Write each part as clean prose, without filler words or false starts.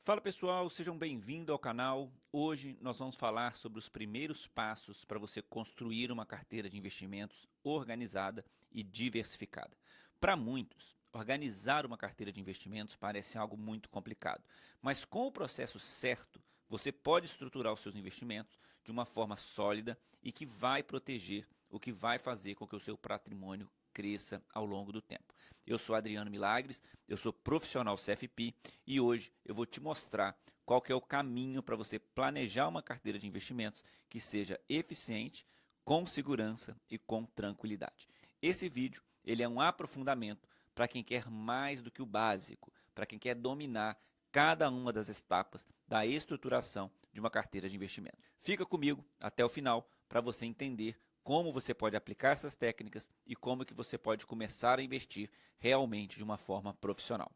Fala pessoal, sejam bem-vindos ao canal. Hoje nós vamos falar sobre os primeiros passos para você construir uma carteira de investimentos organizada e diversificada. Para muitos, organizar uma carteira de investimentos parece algo muito complicado, mas com o processo certo, você pode estruturar os seus investimentos de uma forma sólida e que vai proteger o que vai fazer com que o seu patrimônio cresça ao longo do tempo. Eu sou Adriano Milagres, eu sou profissional CFP e hoje eu vou te mostrar qual que é o caminho para você planejar uma carteira de investimentos que seja eficiente, com segurança e com tranquilidade. Esse vídeo ele é um aprofundamento para quem quer mais do que o básico, para quem quer dominar cada uma das etapas da estruturação de uma carteira de investimentos. Fica comigo até o final para você entender como você pode aplicar essas técnicas e como que você pode começar a investir realmente de uma forma profissional.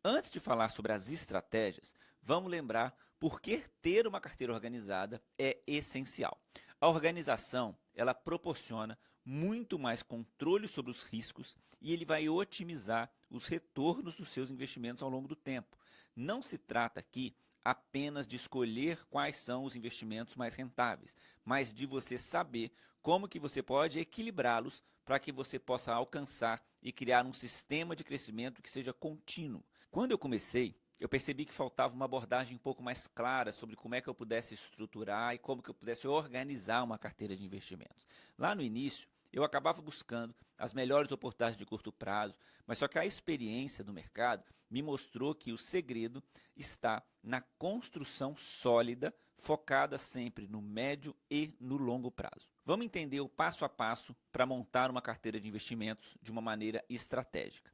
Antes de falar sobre as estratégias, vamos lembrar por que ter uma carteira organizada é essencial. A organização, ela proporciona muito mais controle sobre os riscos e ele vai otimizar os retornos dos seus investimentos ao longo do tempo. Não se trata aqui apenas de escolher quais são os investimentos mais rentáveis, mas de você saber como que você pode equilibrá-los para que você possa alcançar e criar um sistema de crescimento que seja contínuo. Quando eu comecei, eu percebi que faltava uma abordagem um pouco mais clara sobre como é que eu pudesse estruturar e como que eu pudesse organizar uma carteira de investimentos. Lá no início, eu acabava buscando as melhores oportunidades de curto prazo, mas só que a experiência do mercado me mostrou que o segredo está na construção sólida, focada sempre no médio e no longo prazo. Vamos entender o passo a passo para montar uma carteira de investimentos de uma maneira estratégica.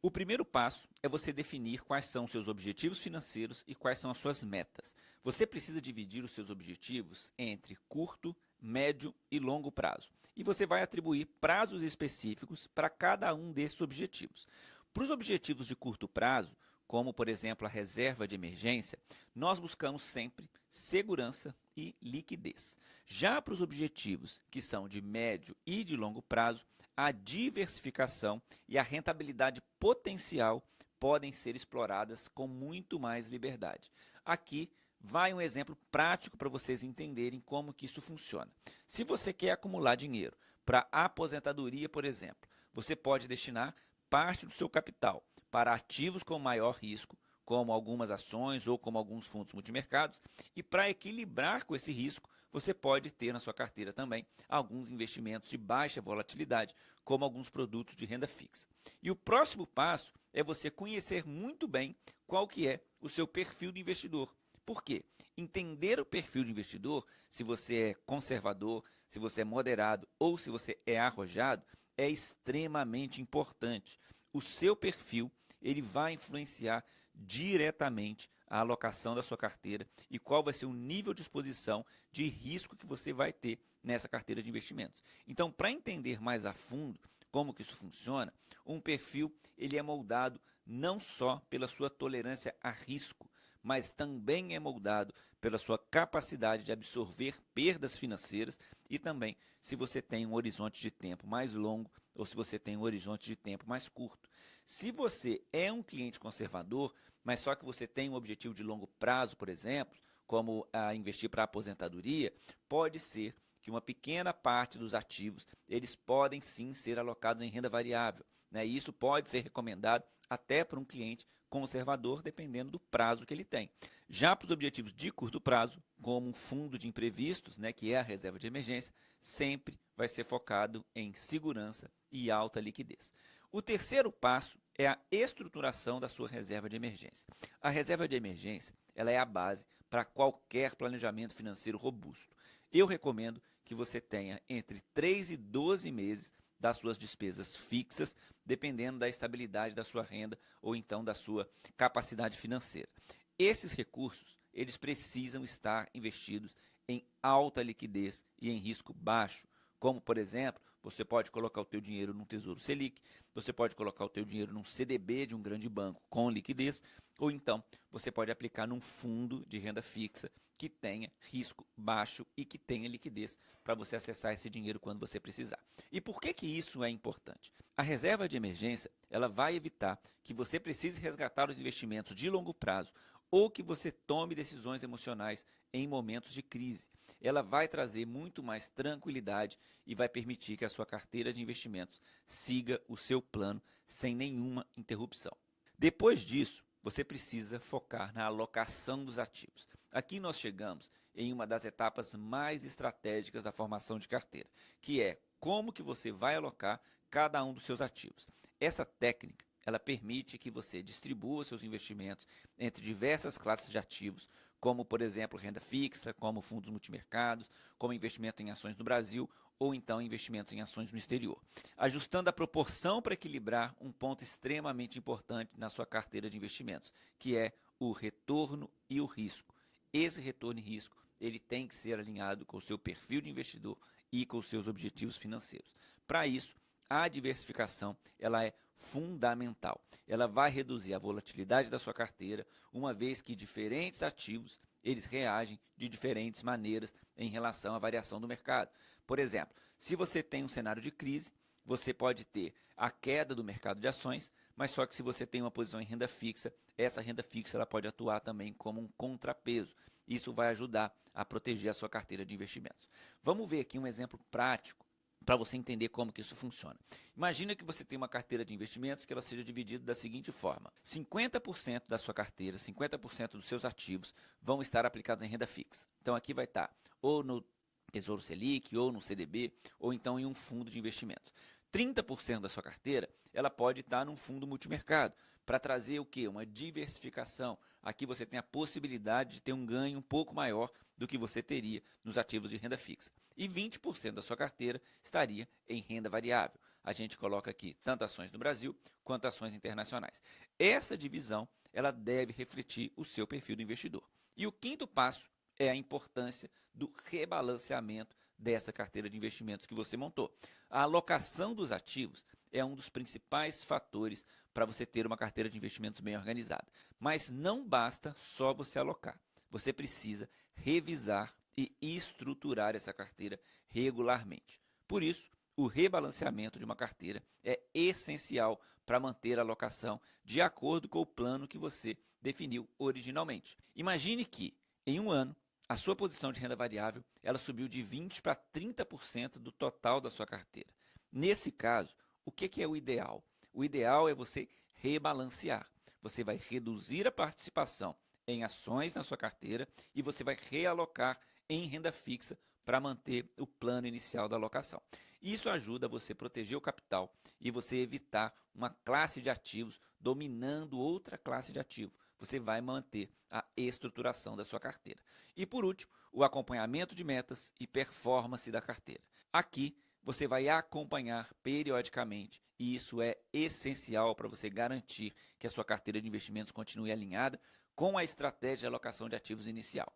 O primeiro passo é você definir quais são os seus objetivos financeiros e quais são as suas metas. Você precisa dividir os seus objetivos entre curto, médio e longo prazo. E você vai atribuir prazos específicos para cada um desses objetivos. Para os objetivos de curto prazo, como por exemplo a reserva de emergência, nós buscamos sempre segurança e liquidez. Já para os objetivos que são de médio e de longo prazo, a diversificação e a rentabilidade potencial podem ser exploradas com muito mais liberdade. Aqui vai um exemplo prático para vocês entenderem como que isso funciona. Se você quer acumular dinheiro para aposentadoria, por exemplo, você pode destinar parte do seu capital para ativos com maior risco, como algumas ações ou como alguns fundos multimercados, e para equilibrar com esse risco, você pode ter na sua carteira também alguns investimentos de baixa volatilidade, como alguns produtos de renda fixa. E o próximo passo é você conhecer muito bem qual que é o seu perfil de investidor. Por quê? Entender o perfil de investidor, se você é conservador, se você é moderado ou se você é arrojado, é extremamente importante. O seu perfil ele vai influenciar diretamente a alocação da sua carteira e qual vai ser o nível de exposição de risco que você vai ter nessa carteira de investimentos. Então, para entender mais a fundo como que isso funciona, um perfil ele é moldado não só pela sua tolerância a risco, mas também é moldado pela sua capacidade de absorver perdas financeiras e também se você tem um horizonte de tempo mais longo ou se você tem um horizonte de tempo mais curto. Se você é um cliente conservador, mas só que você tem um objetivo de longo prazo, por exemplo, como investir para a aposentadoria, pode ser que uma pequena parte dos ativos eles podem sim ser alocados em renda variável, né? E isso pode ser recomendado até para um cliente conservador, dependendo do prazo que ele tem. Já para os objetivos de curto prazo, como um fundo de imprevistos, né, que é a reserva de emergência, sempre vai ser focado em segurança e alta liquidez. O terceiro passo é a estruturação da sua reserva de emergência. A reserva de emergência ela é a base para qualquer planejamento financeiro robusto. Eu recomendo que você tenha entre 3 e 12 meses das suas despesas fixas, dependendo da estabilidade da sua renda ou então da sua capacidade financeira. Esses recursos, eles precisam estar investidos em alta liquidez e em risco baixo, como, por exemplo, você pode colocar o teu dinheiro num Tesouro Selic, você pode colocar o teu dinheiro num CDB de um grande banco com liquidez, ou então você pode aplicar num fundo de renda fixa, que tenha risco baixo e que tenha liquidez para você acessar esse dinheiro quando você precisar. E por que que isso é importante? A reserva de emergência, ela vai evitar que você precise resgatar os investimentos de longo prazo ou que você tome decisões emocionais em momentos de crise. Ela vai trazer muito mais tranquilidade e vai permitir que a sua carteira de investimentos siga o seu plano sem nenhuma interrupção. Depois disso, você precisa focar na alocação dos ativos. Aqui nós chegamos em uma das etapas mais estratégicas da formação de carteira, que é como que você vai alocar cada um dos seus ativos. Essa técnica, ela permite que você distribua seus investimentos entre diversas classes de ativos, como, por exemplo, renda fixa, como fundos multimercados, como investimento em ações no Brasil ou então investimentos em ações no exterior, ajustando a proporção para equilibrar um ponto extremamente importante na sua carteira de investimentos, que é o retorno e o risco. Esse retorno e risco, ele tem que ser alinhado com o seu perfil de investidor e com os seus objetivos financeiros. Para isso, a diversificação, ela é fundamental. Ela vai reduzir a volatilidade da sua carteira, uma vez que diferentes ativos, eles reagem de diferentes maneiras em relação à variação do mercado. Por exemplo, se você tem um cenário de crise, você pode ter a queda do mercado de ações, mas só que se você tem uma posição em renda fixa, essa renda fixa ela pode atuar também como um contrapeso. Isso vai ajudar a proteger a sua carteira de investimentos. Vamos ver aqui um exemplo prático para você entender como que isso funciona. Imagina que você tem uma carteira de investimentos que ela seja dividida da seguinte forma: 50% da sua carteira, 50% dos seus ativos vão estar aplicados em renda fixa. Então aqui vai estar ou no Tesouro Selic, ou no CDB, ou então em um fundo de investimentos. 30% da sua carteira, ela pode estar num fundo multimercado, para trazer o quê? Uma diversificação. Aqui você tem a possibilidade de ter um ganho um pouco maior do que você teria nos ativos de renda fixa. E 20% da sua carteira estaria em renda variável. A gente coloca aqui tanto ações no Brasil quanto ações internacionais. Essa divisão, ela deve refletir o seu perfil do investidor. E o quinto passo é a importância do rebalanceamento dessa carteira de investimentos que você montou. A alocação dos ativos é um dos principais fatores para você ter uma carteira de investimentos bem organizada. Mas não basta só você alocar. Você precisa revisar e estruturar essa carteira regularmente. Por isso, o rebalanceamento de uma carteira é essencial para manter a alocação de acordo com o plano que você definiu originalmente. Imagine que, em um ano, a sua posição de renda variável ela subiu de 20% para 30% do total da sua carteira. Nesse caso, o que é o ideal? O ideal é você rebalancear. Você vai reduzir a participação em ações na sua carteira e você vai realocar em renda fixa para manter o plano inicial da alocação. Isso ajuda você a proteger o capital e você evitar uma classe de ativos dominando outra classe de ativo. Você vai manter a estruturação da sua carteira. E por último, o acompanhamento de metas e performance da carteira. Aqui você vai acompanhar periodicamente e isso é essencial para você garantir que a sua carteira de investimentos continue alinhada com a estratégia de alocação de ativos inicial.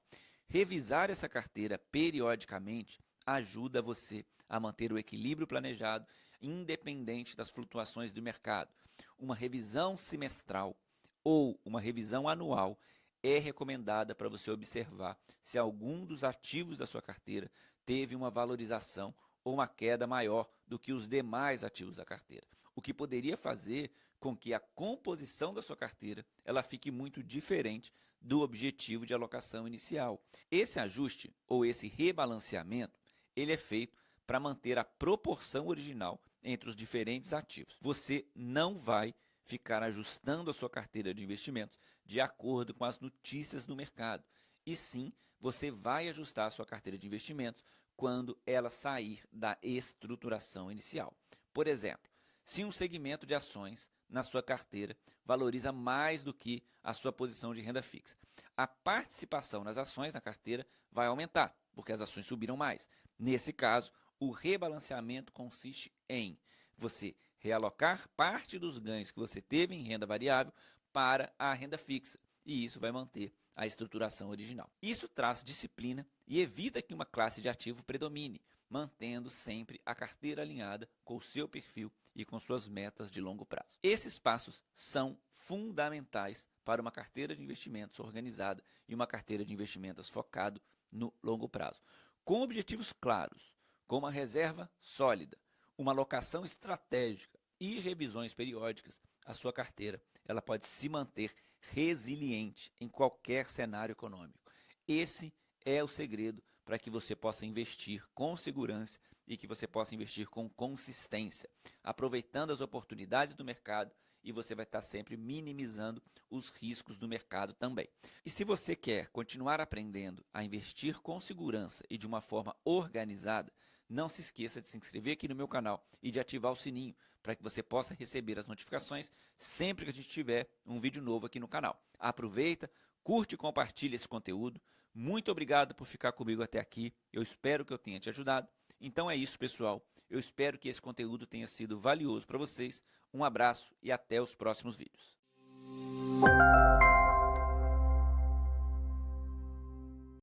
Revisar essa carteira periodicamente ajuda você a manter o equilíbrio planejado, independente das flutuações do mercado. Uma revisão semestral ou uma revisão anual é recomendada para você observar se algum dos ativos da sua carteira teve uma valorização ou uma queda maior do que os demais ativos da carteira, o que poderia fazer com que a composição da sua carteira ela fique muito diferente do objetivo de alocação inicial. Esse ajuste ou esse rebalanceamento, ele é feito para manter a proporção original entre os diferentes ativos. Você não vai ficar ajustando a sua carteira de investimentos de acordo com as notícias do mercado. E sim, você vai ajustar a sua carteira de investimentos quando ela sair da estruturação inicial. Por exemplo, se um segmento de ações na sua carteira valoriza mais do que a sua posição de renda fixa, a participação nas ações na carteira vai aumentar, porque as ações subiram mais. Nesse caso, o rebalanceamento consiste em você realocar parte dos ganhos que você teve em renda variável para a renda fixa, e isso vai manter a estruturação original. Isso traz disciplina e evita que uma classe de ativo predomine, mantendo sempre a carteira alinhada com o seu perfil e com suas metas de longo prazo. Esses passos são fundamentais para uma carteira de investimentos organizada e uma carteira de investimentos focado no longo prazo. Com objetivos claros, com uma reserva sólida, uma alocação estratégica e revisões periódicas, a sua carteira ela pode se manter resiliente em qualquer cenário econômico. Esse é o segredo para que você possa investir com segurança e que você possa investir com consistência, aproveitando as oportunidades do mercado, e você vai estar sempre minimizando os riscos do mercado também. E se você quer continuar aprendendo a investir com segurança e de uma forma organizada, não se esqueça de se inscrever aqui no meu canal e de ativar o sininho para que você possa receber as notificações sempre que a gente tiver um vídeo novo aqui no canal. Aproveita, curte e compartilha esse conteúdo. Muito obrigado por ficar comigo até aqui. Eu espero que eu tenha te ajudado. Então é isso, pessoal. Eu espero que esse conteúdo tenha sido valioso para vocês. Um abraço e até os próximos vídeos.